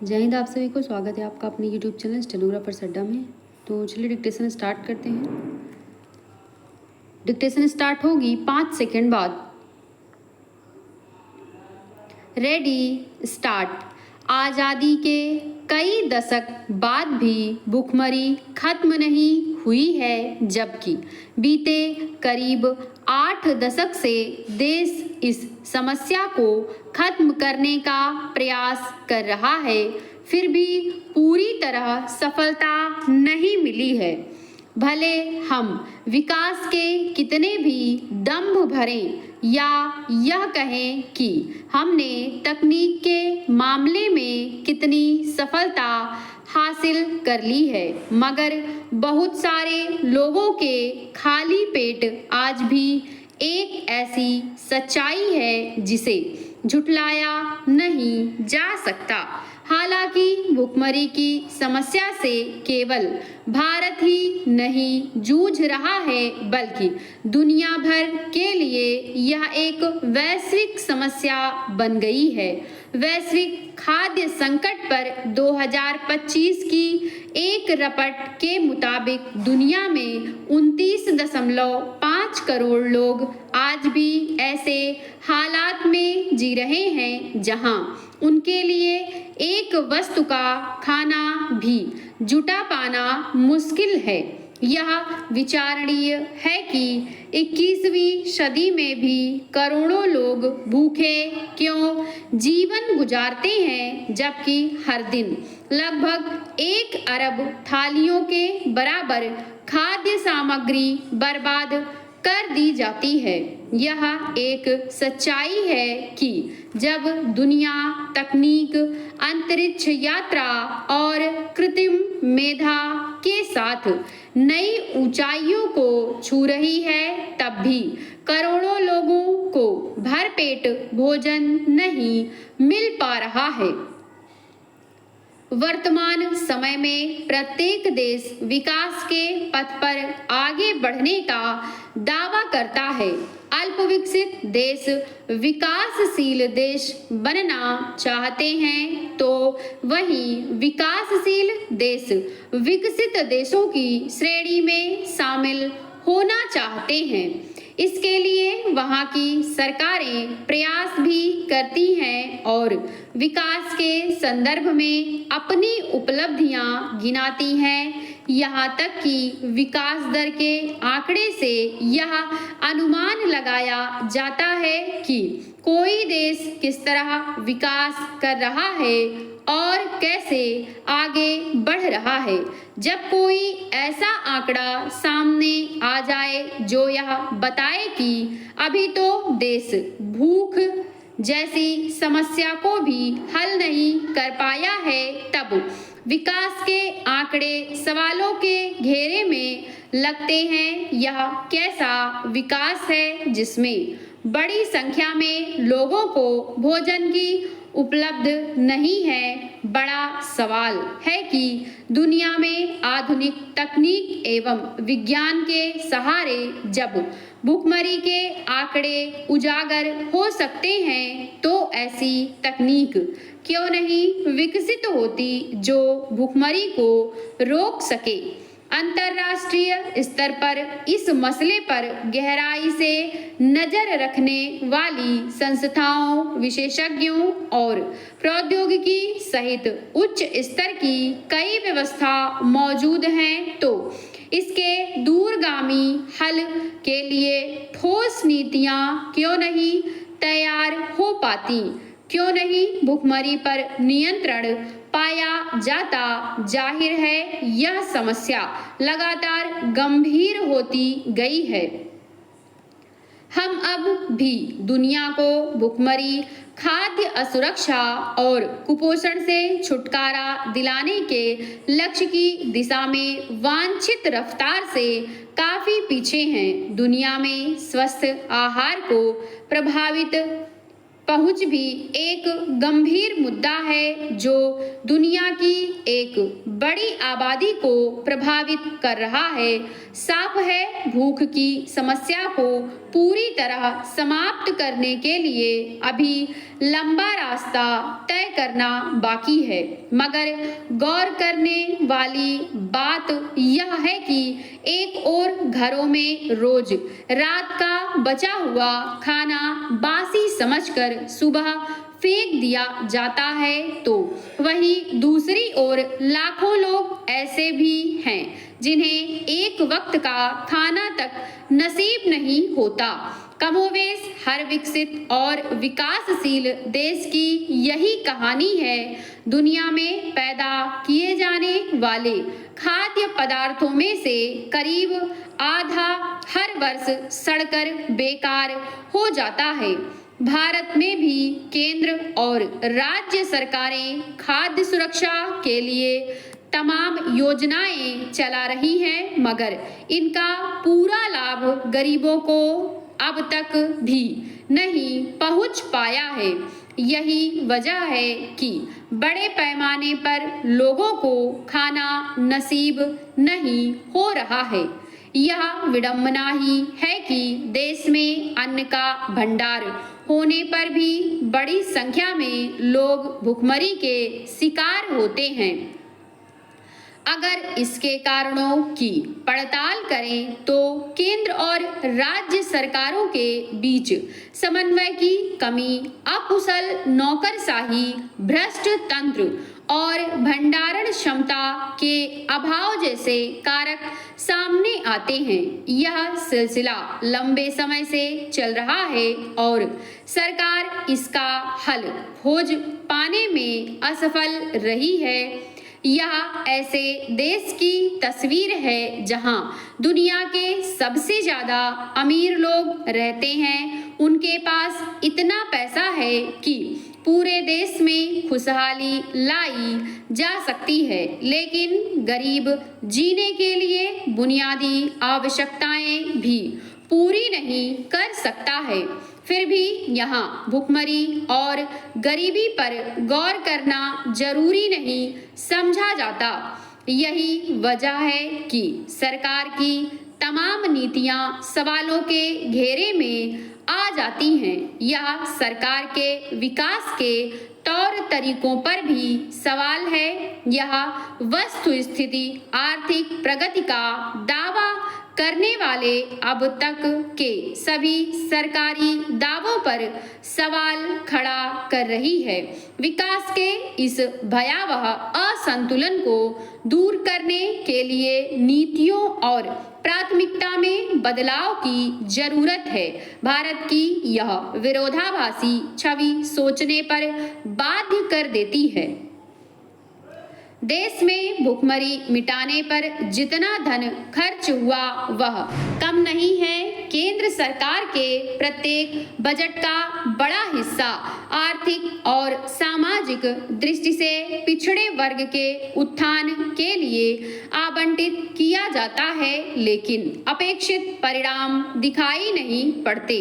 जय हिंद। आप सभी को स्वागत है आपका अपने यूट्यूब चैनल स्टेनोग्राफर्स अड्डा में। तो चलिए डिक्टेशन स्टार्ट करते हैं। डिक्टेशन स्टार्ट होगी 5 सेकेंड बाद। Ready start. आज़ादी के कई दशक बाद भी भूखमरी खत्म नहीं हुई है, जबकि बीते करीब 8 दशक से देश इस समस्या को खत्म करने का प्रयास कर रहा है, फिर भी पूरी तरह सफलता नहीं मिली है। भले हम विकास के कितने भी दम्भ भरें या यह कहें कि हमने तकनीक के मामले में कितनी सफलता हासिल कर ली है, मगर बहुत सारे लोगों के खाली पेट आज भी एक ऐसी सच्चाई है जिसे झुठलाया नहीं जा सकता। हालांकि भूखमरी की समस्या से केवल भारत ही नहीं जूझ रहा है, बल्कि दुनिया भर के लिए यह एक वैश्विक समस्या बन गई है। वैश्विक खाद्य संकट पर 2025 की एक रिपोर्ट के मुताबिक दुनिया में 29.5 करोड़ लोग आज भी ऐसे हालात में जी रहे हैं जहां उनके लिए एक वस्तु का खाना भी जुटा पाना मुश्किल है। यह विचारणीय है कि 21वीं सदी में भी करोड़ों लोग भूखे क्यों जीवन गुजारते हैं, जबकि हर दिन लगभग 1 अरब थालियों के बराबर खाद्य सामग्री बर्बाद कर दी जाती है। यह एक सच्चाई है कि जब दुनिया तकनीक, अंतरिक्ष यात्रा और कृत्रिम मेधा के साथ नई ऊंचाइयों को छू रही है, तब भी करोड़ों लोगों को भरपेट भोजन नहीं मिल पा रहा है। वर्तमान समय में प्रत्येक देश विकास के पथ पर आगे बढ़ने का दावा करता है। अल्पविकसित देश विकासशील देश बनना चाहते हैं, तो वहीं विकासशील देश विकसित देशों की श्रेणी में शामिल होना चाहते हैं। इसके लिए वहाँ की सरकारें प्रयास भी करती हैं और विकास के संदर्भ में अपनी उपलब्धियां गिनाती हैं। यहाँ तक कि विकास दर के आंकड़े से यह अनुमान लगाया जाता है कि कोई देश किस तरह विकास कर रहा है और कैसे आगे बढ़ रहा है। जब कोई ऐसा आंकड़ा सामने आ जाए जो यह बताए कि अभी तो देश भूख जैसी समस्या को भी हल नहीं कर पाया है, तब विकास के आंकड़े सवालों के घेरे में लगते हैं। यह कैसा विकास है जिसमें बड़ी संख्या में लोगों को भोजन की उपलब्ध नहीं है। बड़ा सवाल है कि दुनिया में आधुनिक तकनीक एवं विज्ञान के सहारे जब भूखमरी के आंकड़े उजागर हो सकते हैं, तो ऐसी तकनीक क्यों नहीं विकसित होती जो भूखमरी को रोक सके। अंतर्राष्ट्रीय स्तर पर इस मसले पर गहराई से नजर रखने वाली संस्थाओं, विशेषज्ञों और प्रौद्योगिकी सहित उच्च स्तर की कई व्यवस्था मौजूद हैं, तो इसके दूरगामी हल के लिए ठोस नीतियां क्यों नहीं तैयार हो पाती, क्यों नहीं भूखमरी पर नियंत्रण पाया जाता। जाहिर है यह समस्या लगातार गंभीर होती गई है। हम अब भी दुनिया को भूखमरी, खाद्य असुरक्षा और कुपोषण से छुटकारा दिलाने के लक्ष्य की दिशा में वांछित रफ्तार से काफी पीछे हैं। दुनिया में स्वस्थ आहार को प्रभावित पहुंच भी एक गंभीर मुद्दा है जो दुनिया की एक बड़ी आबादी को प्रभावित कर रहा है। साफ है भूख की समस्या को पूरी तरह समाप्त करने के लिए अभी लंबा रास्ता तय करना बाकी है। मगर गौर करने वाली बात यह है कि एक और घरों में रोज रात का बचा हुआ खाना बासी समझकर सुबह फेंक दिया जाता है, तो वहीं दूसरी ओर लाखों लोग ऐसे भी हैं जिन्हें एक वक्त का खाना तक नसीब नहीं होता। कमोवेश हर विकसित और विकासशील देश की यही कहानी है। दुनिया में पैदा किए जाने वाले खाद्य पदार्थों में से करीब आधा हर वर्ष सड़कर बेकार हो जाता है। भारत में भी केंद्र और राज्य सरकारें खाद्य सुरक्षा के लिए तमाम योजनाएं चला रही हैं, मगर इनका पूरा लाभ गरीबों को अब तक भी नहीं पहुंच पाया है। यही वजह है कि बड़े पैमाने पर लोगों को खाना नसीब नहीं हो रहा है। यह विडंबना ही है कि देश में अन्न का भंडार होने पर भी बड़ी संख्या में लोग भुखमरी के शिकार होते हैं। अगर इसके कारणों की पड़ताल करें तो केंद्र और राज्य सरकारों के बीच समन्वय की कमी, अकुशल नौकरशाही, भ्रष्ट तंत्र और भंडारण क्षमता के अभाव जैसे कारक सामने आते हैं। यह सिलसिला लंबे समय से चल रहा है और सरकार इसका हल खोज पाने में असफल रही है। यह ऐसे देश की तस्वीर है जहां दुनिया के सबसे ज्यादा अमीर लोग रहते हैं। उनके पास इतना पैसा है कि पूरे देश में खुशहाली लाई जा सकती है, लेकिन गरीब जीने के लिए बुनियादी आवश्यकताएं भी पूरी नहीं कर सकता है। फिर भी यहाँ भुखमरी और गरीबी पर गौर करना जरूरी नहीं समझा जाता। यही वजह है कि सरकार की तमाम नीतियां सवालों के घेरे में आ जाती हैं। यह सरकार के विकास के तौर तरीकों पर भी सवाल है। यह वस्तु स्थिति आर्थिक प्रगति का दावा करने वाले अब तक के सभी सरकारी दावों पर सवाल खड़ा कर रही है। विकास के इस भयावह असंतुलन को दूर करने के लिए नीतियों और प्राथमिकता में बदलाव की जरूरत है। भारत की यह विरोधाभासी छवि सोचने पर बाध्य कर देती है। देश में भुखमरी मिटाने पर जितना धन खर्च हुआ वह कम नहीं है। केंद्र सरकार के प्रत्येक बजट का बड़ा हिस्सा आर्थिक और सामाजिक दृष्टि से पिछड़े वर्ग के उत्थान के लिए आवंटित किया जाता है, लेकिन अपेक्षित परिणाम दिखाई नहीं पड़ते।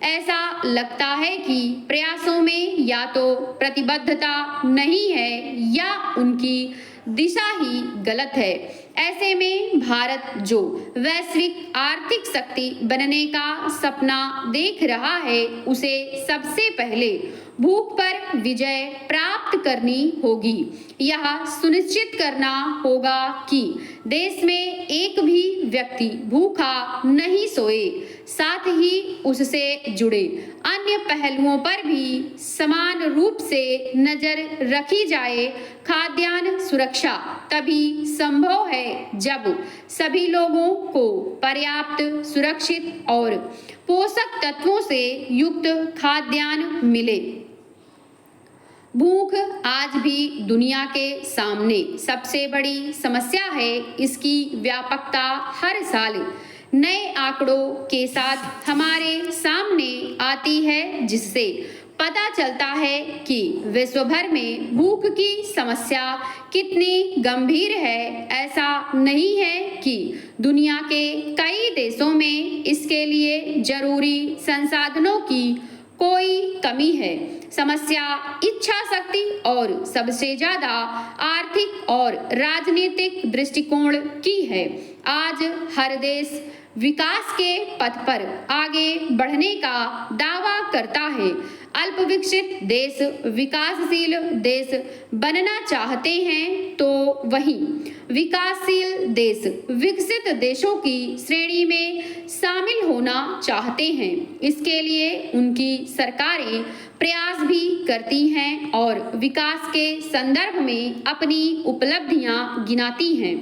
ऐसा लगता है कि प्रयासों में या तो प्रतिबद्धता नहीं है या उनकी दिशा ही गलत है। ऐसे में भारत जो वैश्विक आर्थिक शक्ति बनने का सपना देख रहा है, उसे सबसे पहले भूख पर विजय प्राप्त करनी होगी। यह सुनिश्चित करना होगा कि देश में एक भी व्यक्ति भूखा नहीं सोए। साथ ही उससे जुड़े अन्य पहलुओं पर भी समान रूप से नजर रखी जाए। खाद्यान्न सुरक्षा तभी संभव है जब सभी लोगों को पर्याप्त, सुरक्षित और पोषक तत्वों से युक्त खाद्यान्न मिले। भूख आज भी दुनिया के सामने सबसे बड़ी समस्या है। इसकी व्यापकता हर साल नए आंकड़ों के साथ हमारे सामने आती है, जिससे पता चलता है कि विश्व भर में भूख की समस्या कितनी गंभीर है। ऐसा नहीं है कि दुनिया के कई देशों में इसके लिए जरूरी संसाधनों की कोई कमी है। समस्या इच्छा शक्ति और सबसे ज्यादा आर्थिक और राजनीतिक दृष्टिकोण की है। आज हर देश विकास के पथ पर आगे बढ़ने का दावा करता है। अल्प विकसित देश विकासशील देश बनना चाहते हैं तो वहीं विकासशील देश विकसित देशों की श्रेणी में शामिल होना चाहते हैं। इसके लिए उनकी सरकारें प्रयास भी करती हैं और विकास के संदर्भ में अपनी उपलब्धियां गिनाती हैं।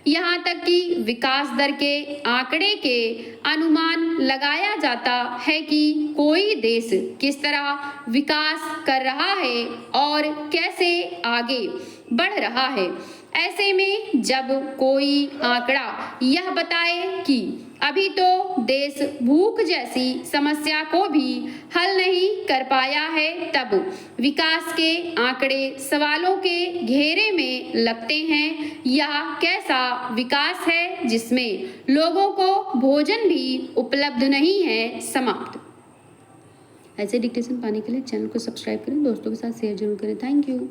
यहाँ तक कि विकास दर के आंकड़े के अनुमान लगाया जाता है कि कोई देश किस तरह विकास कर रहा है और कैसे आगे बढ़ रहा है। ऐसे में जब कोई आंकड़ा यह बताए कि अभी तो देश भूख जैसी समस्या को भी हल नहीं कर पाया है, तब विकास के आंकड़े सवालों के घेरे में लगते हैं। यह कैसा विकास है जिसमें लोगों को भोजन भी उपलब्ध नहीं है। समाप्त। ऐसे डिक्टेशन पाने के लिए चैनल को सब्सक्राइब करें, दोस्तों के साथ शेयर जरूर करें। Thank you.